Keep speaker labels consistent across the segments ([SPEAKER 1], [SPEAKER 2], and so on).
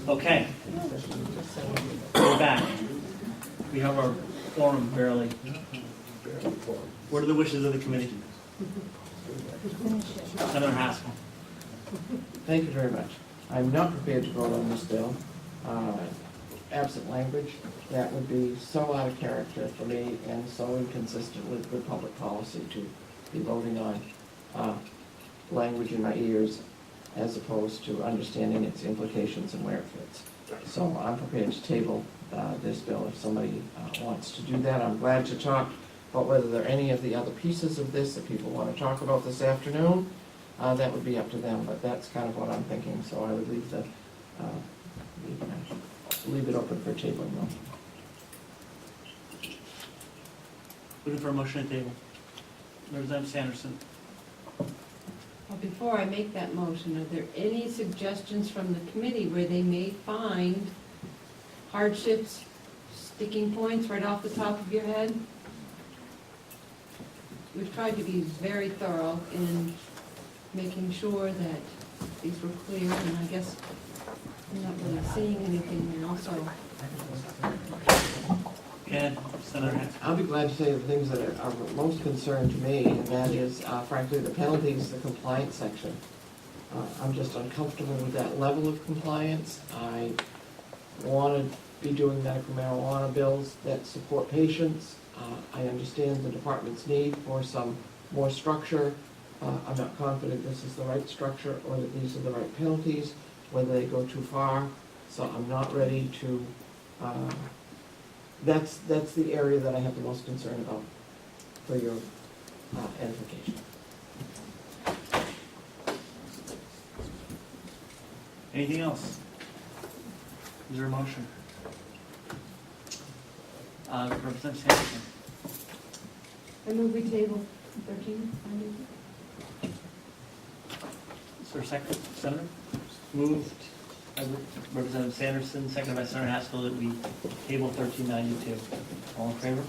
[SPEAKER 1] Okay. We're back. We have our quorum barely. What are the wishes of the committee? Senator Haskell.
[SPEAKER 2] Thank you very much. I'm not prepared to vote on this bill. Absent language, that would be so out of character for me and so inconsistent with good public policy to be voting on language in my ears as opposed to understanding its implications and where it fits. So I'm prepared to table this bill if somebody wants to do that. I'm glad to talk about whether there are any of the other pieces of this that people want to talk about this afternoon. That would be up to them, but that's kind of what I'm thinking, so I would leave it open for tabling though.
[SPEAKER 1] Looking for a motion to table. Representative Sanderson.
[SPEAKER 3] Well, before I make that motion, are there any suggestions from the committee where they may find hardships, sticking points right off the top of your head? We've tried to be very thorough in making sure that these were clear, and I guess I'm not really seeing anything now, so.
[SPEAKER 1] And Senator Haskell.
[SPEAKER 2] I'll be glad to say the things that are of most concern to me, and that is frankly the penalties, the compliance section. I'm just uncomfortable with that level of compliance. I want to be doing medical marijuana bills that support patients. I understand the department's need for some more structure. I'm not confident this is the right structure or that these are the right penalties, whether they go too far. So I'm not ready to, that's the area that I have the most concern about for your edification.
[SPEAKER 1] Anything else? Is there a motion? Representative Sanderson.
[SPEAKER 3] I move we table 13.
[SPEAKER 1] Is there a second? Senator? Moved by Representative Sanderson, seconded by Senator Haskell, that we table 1392. All in favor?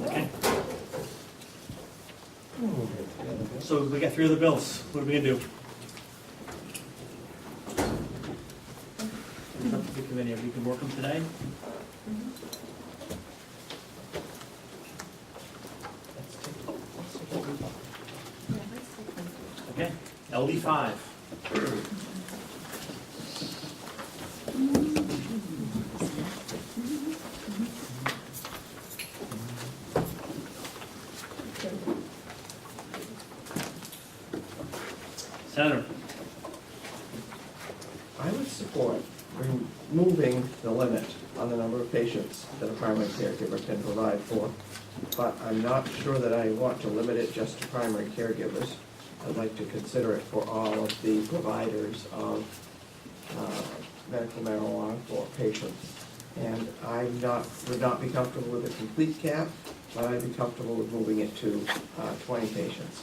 [SPEAKER 1] Okay. So we got 3 other bills. What are we gonna do? It's up to the committee. We can work them today. Okay. LD5. Senator.
[SPEAKER 2] I would support removing the limit on the number of patients that a primary caregiver can provide for, but I'm not sure that I want to limit it just to primary caregivers. I'd like to consider it for all of the providers of medical marijuana for patients. And would not be comfortable with a complete cap, but I'd be comfortable with moving it to 20 patients.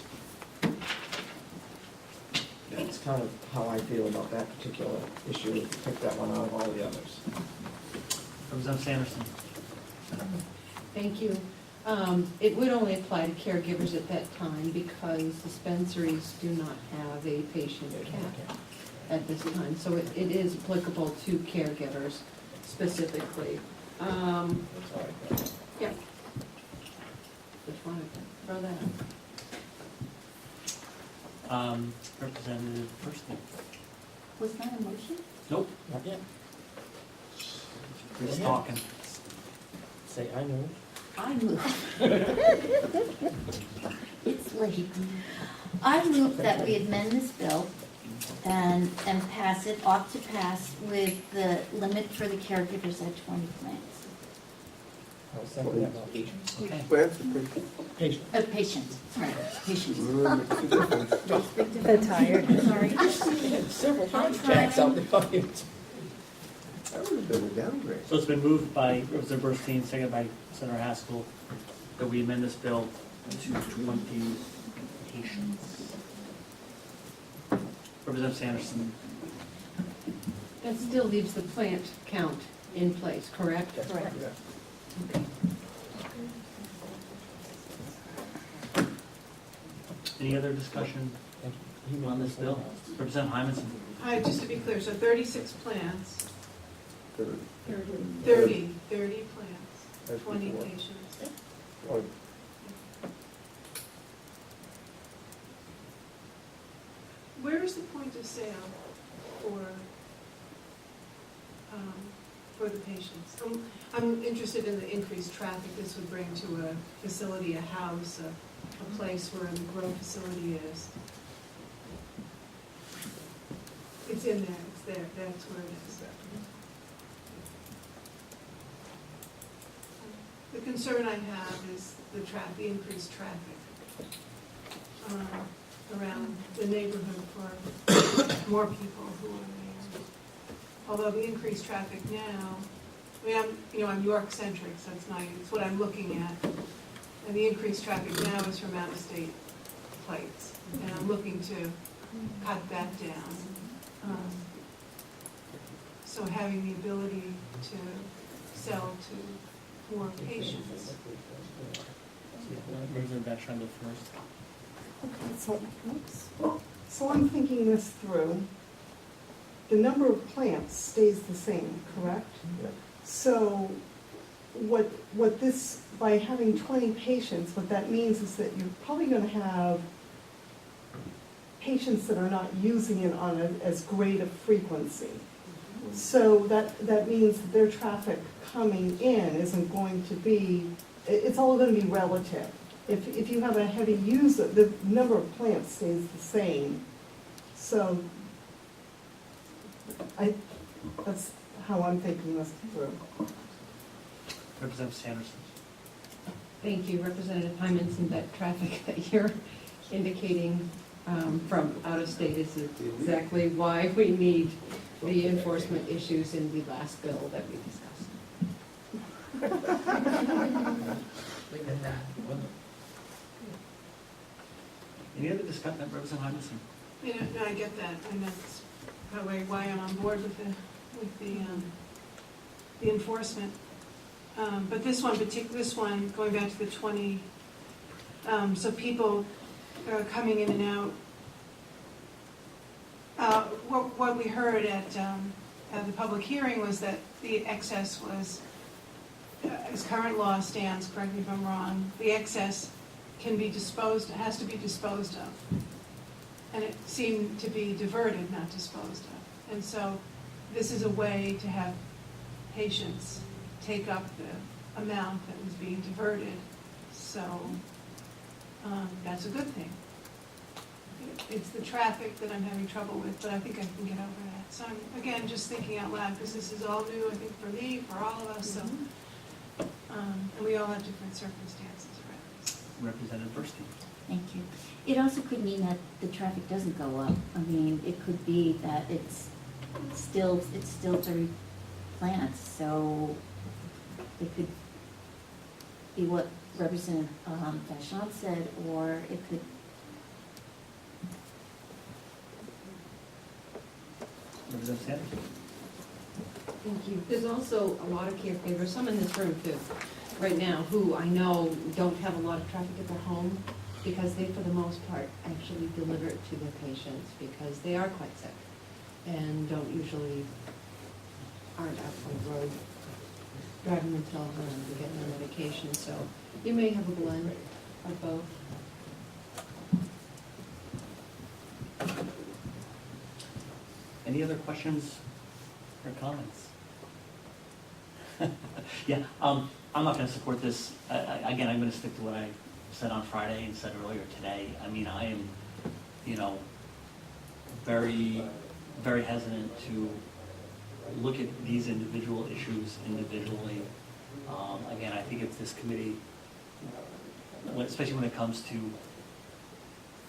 [SPEAKER 2] That's kind of how I feel about that particular issue. Pick that one out of all the others.
[SPEAKER 1] Representative Sanderson.
[SPEAKER 3] Thank you. It would only apply to caregivers at that time because dispensaries do not have a patient cap at this time. So it is applicable to caregivers specifically. Yeah. Just wanted to throw that out.
[SPEAKER 1] Representative Person.
[SPEAKER 4] Was that a motion?
[SPEAKER 1] Nope.
[SPEAKER 2] Not yet.
[SPEAKER 1] Just talking.
[SPEAKER 2] Say, I know.
[SPEAKER 4] I move. It's late. I move that we amend this bill and pass it, ought to pass with the limit for the caregivers at 20 plants.
[SPEAKER 2] I was thinking about patients.
[SPEAKER 1] Okay.
[SPEAKER 2] Patients.
[SPEAKER 4] Patients, sorry, patients.
[SPEAKER 5] They're tired.
[SPEAKER 4] Sorry.
[SPEAKER 2] Several
[SPEAKER 4] I'm
[SPEAKER 2] jacks out
[SPEAKER 4] trying.
[SPEAKER 2] the audience.
[SPEAKER 6] That would have been a downgrade.
[SPEAKER 1] So it's been moved by Representative Burstein, seconded by Senator Haskell, that we amend this bill to 20 patients. Representative Sanderson.
[SPEAKER 3] That still leaves the plant count in place, correct?
[SPEAKER 5] Correct.
[SPEAKER 3] Okay.
[SPEAKER 1] Any other discussion? on this bill? Representative Hymanson.
[SPEAKER 7] Hi, just to be clear, so 36 plants,
[SPEAKER 6] Third.
[SPEAKER 7] 30 plants,
[SPEAKER 6] As
[SPEAKER 7] 20
[SPEAKER 6] before.
[SPEAKER 7] patients.
[SPEAKER 6] Or
[SPEAKER 7] Where is the point of sale for the patients? I'm interested in the increased traffic this would bring to a facility, a house, a place where the grow facility is. It's in there, it's there, that's where it is. The concern I have is the increased traffic around the neighborhood for more people who are there. Although the increased traffic now, I mean, I'm York-centric, so it's what I'm looking at. And the increased traffic now is from out-of-state flights. And I'm looking to cut that down. So having the ability to sell to more patients.
[SPEAKER 1] Representative Batchelor first.
[SPEAKER 8] Okay, so I'm thinking this through. The number of plants stays the same, correct?
[SPEAKER 6] Yeah.
[SPEAKER 8] So what this, by having 20 patients, what that means is that you're probably going to have patients that are not using it on as great a frequency. So that means that their traffic coming in isn't going to be, it's all going to be relative. If you have a heavy user, the number of plants stays the same. So that's how I'm thinking this through.
[SPEAKER 1] Representative Sanderson.
[SPEAKER 3] Thank you, Representative Hymanson. That traffic that you're indicating from out of state is exactly why we need the enforcement issues in the last bill that we discussed.
[SPEAKER 2] Leave it at that.
[SPEAKER 1] Any other discussion, Representative Hymanson?
[SPEAKER 7] No, I get that, and that's probably why I'm on board with the enforcement. But this one, going back to the 20, so people coming in and out. What we heard at the public hearing was that the excess was, as current law stands, correct me if I'm wrong, the excess has to be disposed of. And it seemed to be diverted, not disposed of. And so this is a way to have patients take up the amount that was being diverted. So that's a good thing. It's the traffic that I'm having trouble with, but I think I can get over that. So I'm, again, just thinking out loud, because this is all new, I think, for me, for all of us. So, and we all have different circumstances around this.
[SPEAKER 1] Representative Burstein.
[SPEAKER 4] Thank you. It also could mean that the traffic doesn't go up. I mean, it could be that it's still 30 plants, so it could be what Representative Vachon said, or it could.
[SPEAKER 1] Representative Sanderson.
[SPEAKER 3] Thank you. There's also a lot of caregivers, some in this room too, right now, who I know don't have a lot of traffic at their home because they, for the most part, actually deliver it to their patients because they are quite sick and aren't out on the road driving themselves around and getting their medication. So you may have a blend of both.
[SPEAKER 1] Any other questions or comments? Yeah, I'm not going to support this. Again, I'm going to stick to what I said on Friday and said earlier today. I mean, I am, very, very hesitant to look at these individual issues individually. Again, I think if this committee, especially when it comes to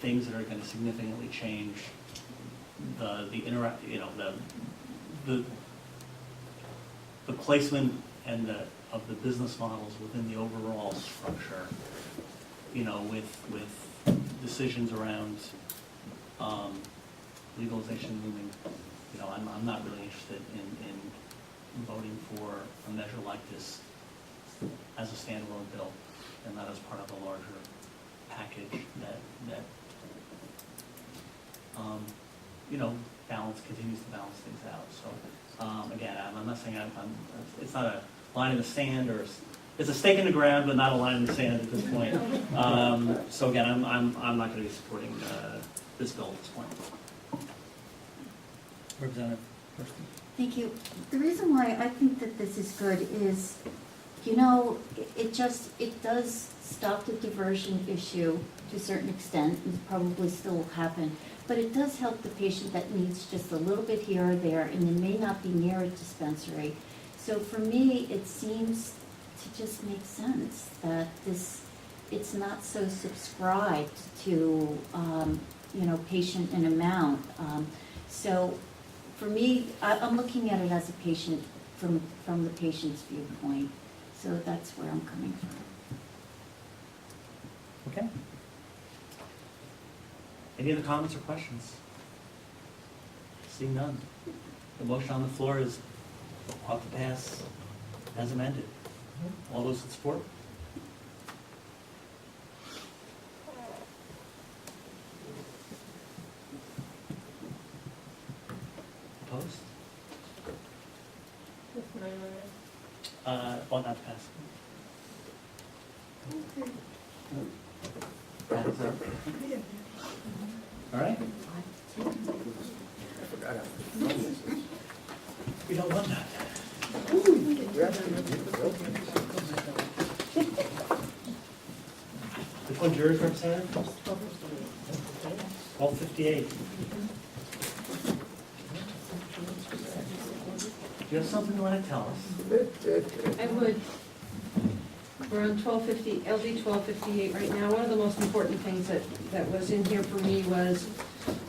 [SPEAKER 1] things that are going to significantly change the placement and of the business models within the overall structure, with decisions around legalization looming, I'm not really interested in voting for a measure like this as a standalone bill and not as part of a larger package that you know, continues to balance things out. So, again, I'm not saying it's not a line in the sand, or it's a stake in the ground, but not a line in the sand at this point. So again, I'm not going to be supporting this bill at this point. Representative Hurston.
[SPEAKER 4] Thank you. The reason why I think that this is good is, you know, it does stop the diversion issue to a certain extent, and probably still will happen, but it does help the patient that needs just a little bit here or there, and it may not be near a dispensary. So for me, it seems to just make sense that it's not so subscribed to, you know, patient and amount. So for me, I'm looking at it as a patient, from the patient's viewpoint. So that's where I'm coming from.
[SPEAKER 1] Okay. Any other comments or questions? Seeing none. The motion on the floor is ought to pass as amended. All those in support? Opposed? Ought not to pass. Pass. All right?
[SPEAKER 6] I forgot how fun this is.
[SPEAKER 1] We don't want that. Which one's yours, Representative? 1258. Do you have something you want to tell us?
[SPEAKER 3] I would. We're on 1250, LD 1258 right now. One of the most important things that was in here for me was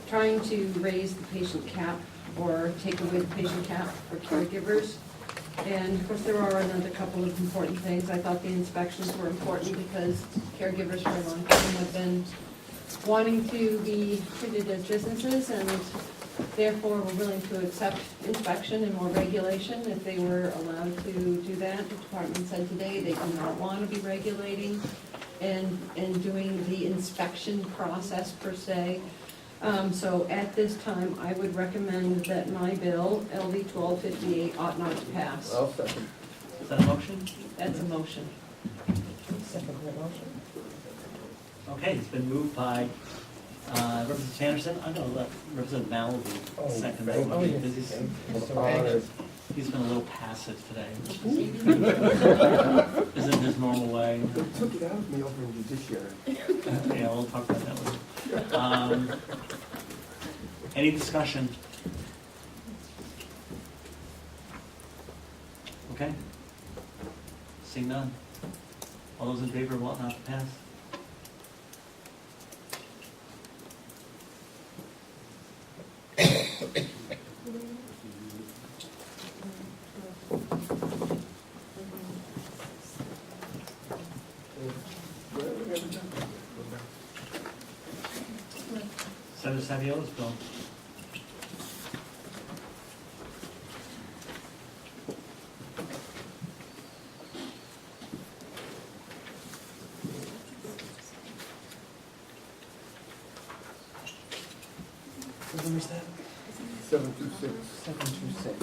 [SPEAKER 3] trying to raise the patient cap, or take away the patient cap for caregivers. And of course, there are another couple of important things. I thought the inspections were important because caregivers for a long time have been wanting to be treated as businesses, and therefore were willing to accept inspection and more regulation if they were allowed to do that. The department said today they do not want to be regulating and doing the inspection process per se. So at this time, I would recommend that my bill, LD 1258, ought not to pass.
[SPEAKER 6] I'll second.
[SPEAKER 1] Is that a motion?
[SPEAKER 3] That's a motion.
[SPEAKER 2] Second the motion.
[SPEAKER 1] Okay, it's been moved by Representative Sanderson. I'm going to let Representative Malley second that
[SPEAKER 2] Oh,
[SPEAKER 1] one,
[SPEAKER 2] yes.
[SPEAKER 1] because he's been a little passive today, which isn't his normal way.
[SPEAKER 6] They took it out of me over in judiciary.
[SPEAKER 1] Yeah, we'll talk about that later. Any discussion? Okay. Seeing none. All those in favor of ought not to pass? Senator Saviello's bill. What number is that?
[SPEAKER 6] 726.
[SPEAKER 2] 726.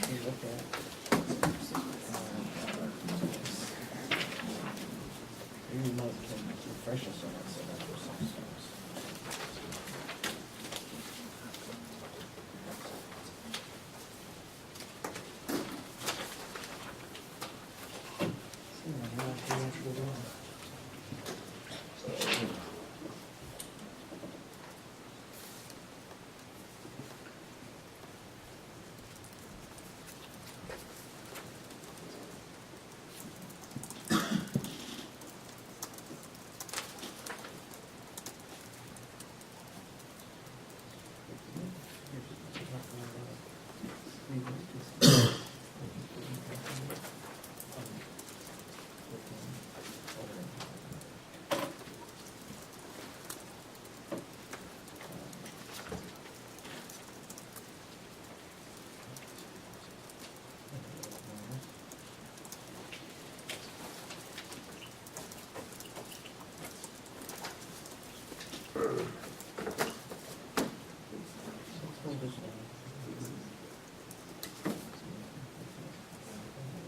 [SPEAKER 2] We look at, you might can refresh us on that 726.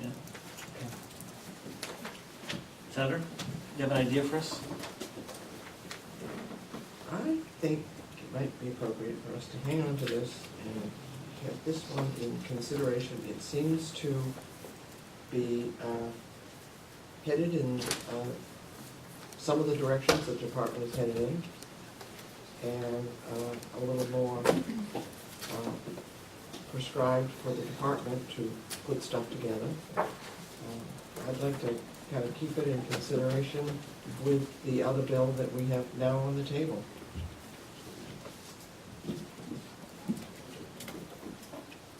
[SPEAKER 1] Yeah. Okay. Senator, do you have an idea for us?
[SPEAKER 2] I think it might be appropriate for us to hang on to this and have this one in consideration. It seems to be headed in some of the directions the department is headed in, and a little more prescribed for the department to put stuff together. I'd like to kind of keep it in consideration with the other bill that we have now on the table.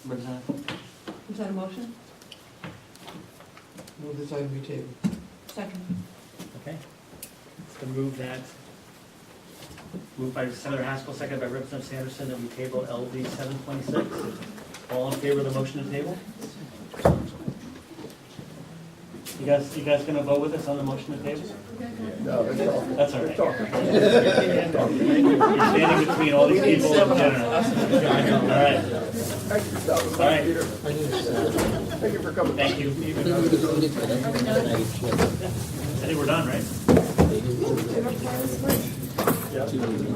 [SPEAKER 1] Representative?
[SPEAKER 3] Is that a motion?
[SPEAKER 2] Move this item be tabled.
[SPEAKER 3] Second.
[SPEAKER 1] Okay. It's been moved by Senator Haskell, seconded by Representative Sanderson, that we table LD 726. All in favor of the motion to table? You guys gonna vote with us on the motion to table?
[SPEAKER 6] No,
[SPEAKER 1] That's all right. You're standing between all these people. All right. All right.
[SPEAKER 6] Thank you for coming.
[SPEAKER 1] Thank you. I think we're done, right?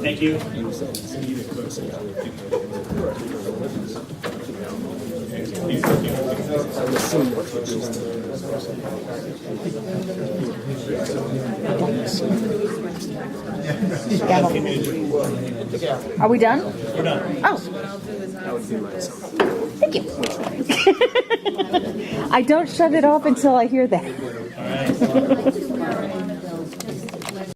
[SPEAKER 1] Thank you.
[SPEAKER 5] Are we done?
[SPEAKER 1] We're done.
[SPEAKER 5] Oh. Thank you. I don't shut it off until I hear that.
[SPEAKER 1] All right.